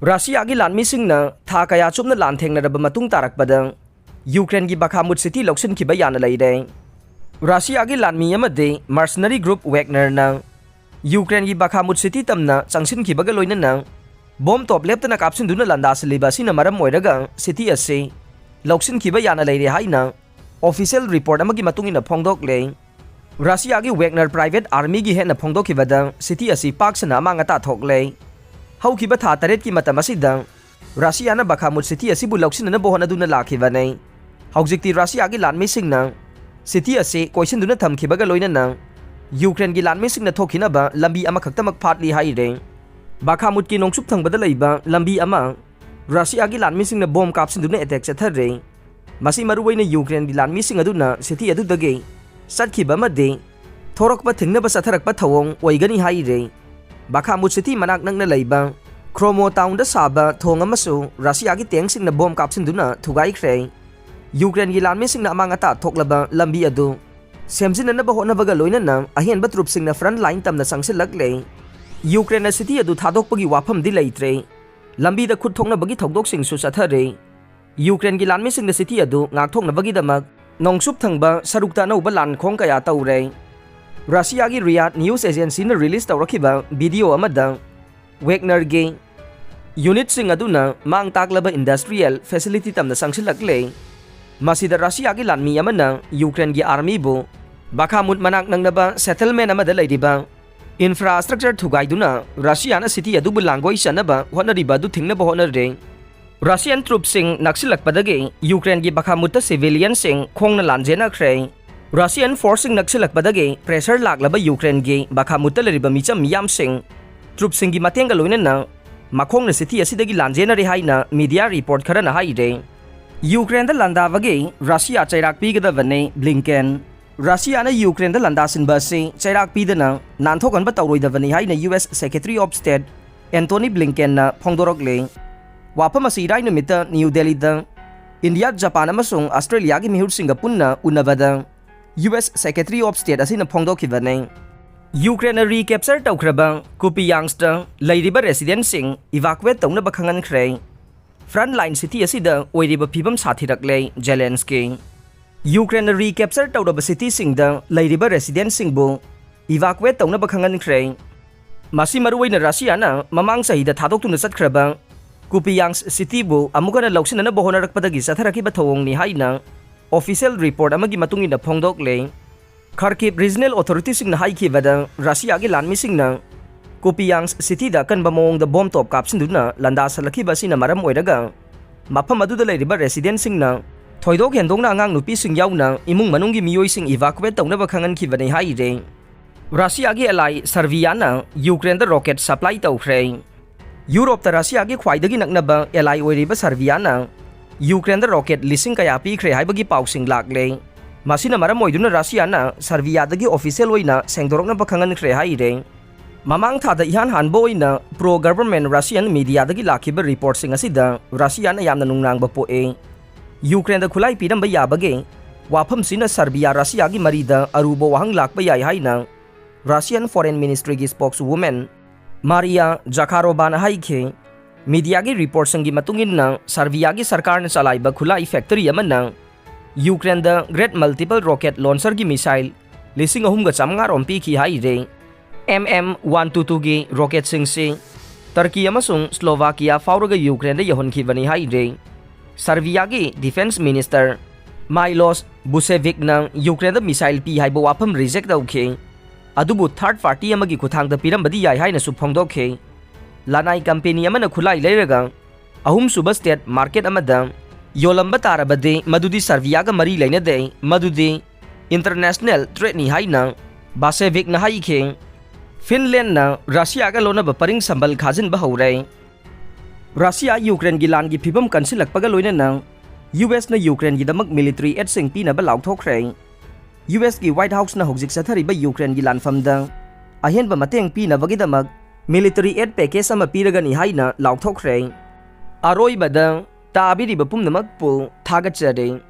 Russia gi lanmisingna tha kaya chumna lanthengnaraba matung tarakpada Ukraine gi Bakhmut city loksin khiba yana leide. Russia gi lanmi amade mercenary group Wagner na Ukraine gi Bakhmut city tamna changsin khibaga loinana bom top leptana kapsin duna landas liba sina maram moiraga city ase loksin khiba yana leide haina official report amagi matungina phongdok le. Russia gi Wagner private army gi hena phongdok khibada city ase paksana mangata thokle. Haukiba tha taret ki matam asida Russia na Bakhmut city asibu loksinana bohona duna lakhibane. Haujikti Russia gi lanmi singna city ase koisin duna thamkhibaga loinana Ukraine gi lanmi singna thokhinaba lambi ama khaktamak phatli haire. Bakhmut ki nongsup thangbada leiba lambi ama Russia gi lanmi singna bom kapsin duna attack chathare. Masi maruwaina Ukraine gi lanmi sing aduna city adudage satkhiba made thorokpa thingnaba satharakpa thawong oigani haire. Bakhmut city manak nangna leiba Chromo town da saba thong amasu Russia gi teng singna bom kapsin duna thugai khre. Ukraine gi lanmi singna amangata thoklaba lambi adu semjinana ba honabaga loinana ahianba troop singna front line tamna sangsilak le. Ukraine city adu thadokpagi wafam di leitre lambi da khut thokna bagi thokdok sing su sathare. Ukraine gi lanmi singna city adu ngak thokna bagi damak nongsup thangba sarukta nauba lan khong kaya taure. Russia gi Riyadh news agency na release tawrakhiba video amada Wagner gi unit sing aduna mang taklaba industrial facility tamna sangsilak le. Masida Russia gi lanmi amana Ukraine gi army bu Bakhmut manak nangnaba settlement amada leidiba infrastructure thugaiduna Russia na city adu bulangoi sanaba honariba du thingna bohonare. Russian troops sing naksilak padage Ukraine gi Bakhmut ta civilian sing khongna lanjena khre. Russian force sing naksilak padage pressure laklaba Ukraine gi Bakhmut ta leriba micham miyam sing troops sing gi matenga loinana makhong na city asidagi lanjena re haina media report khara na haire. Ukraine da landavage Russia chairak pigadavane Blinken. Russia na Ukraine da landasin base chairak pidana nanthokon ba tawroidavani haina US Secretary of State Antony Blinken na phongdorokle. Wapam asirai numita New Delhi da India, Japan amasung Australia gi mihur Singapore unavada US Secretary of State asina phongdokhibane. Ukraine recapture tawkhraba Kupiansk leiriba resident sing evacuate tawna bakhangan khre. Frontline city asida oiriba phibam sathirakle Zelensky. Ukraine recapture tawraba city singda leiriba resident singbu evacuate tawna bakhangan khre. Masi maruwaina Russia na mamang sahida thadoktuna satkraba Kupiansk city bu amukana loksinana bohonarakpadagi satharakiba thawong ni haina official report amagi matungina phongdokle. Kharkiv regional authority singna haikibada Russia gi lanmi singna Kupiansk city da kanba mong da bomb top kapsinduna landa salakiba sina maram oiraga mafam aduda leiriba resident singna thoidok hendongna angang nupi sing yauna imung manunggi miyoi sing evacuate tawna bakhangan khibane haire. Russia gi ally Serbia na Ukraine da rocket supply tawkhre. Europe ta Russia gi khwaidagi naknaba ally oiriba Serbia na Ukraine da rocket lising kaya pikhre haibagi pausing lakle. Masina maram oiduna Russia na Serbia dagi official oina sengdorokna bakhangan khre haire. Mamang thada ihan hanbo oina pro government Russian media dagi lakhiba report sing asida Russia na yamna nungnangba poe. Ukraine da khulai piramba yabage wafam sina Serbia Russia gi marida arubo wahang lakba yai haina Russian Foreign Ministry gi spokeswoman Maria Zakharova na haikhe. Media gi report sangi matungin na Serbia gi sarkar na chalaiba khulai factory amana Ukraine da great multiple rocket launcher gi missile lising ahum ga chamnga rompi khi haire. MM-122 gi rocket sing si Turkey amasung Slovakia fauraga Ukraine da yahon khibani haire. Serbia gi defense minister Milos Vucevic na Ukraine da missile pi haiba wafam reject daukhe. Adubu third party amagi kuthang da pirambadi yai haina su phongdokhe. Lanai company amana khulai leiraga ahum suba state market amada yolamba tarabade madudi Serbia ga mari leina de madudi international trade ni haina Vucevic na haikhe. Finland na Russia ga lona baparing sambal khajin ba haurai. Russia Ukraine gi lan gi phibam kansilak paga loina na US na Ukraine gi damak military aid sing pi na ba laukthokre. US gi White House na hojik sathari ba Ukraine gi lan famda ahen ba mateng pi na bagi damak military aid package ama piraga ni haina laukthokre. Aroi bada tabiri ba pumnamak pu thagachare.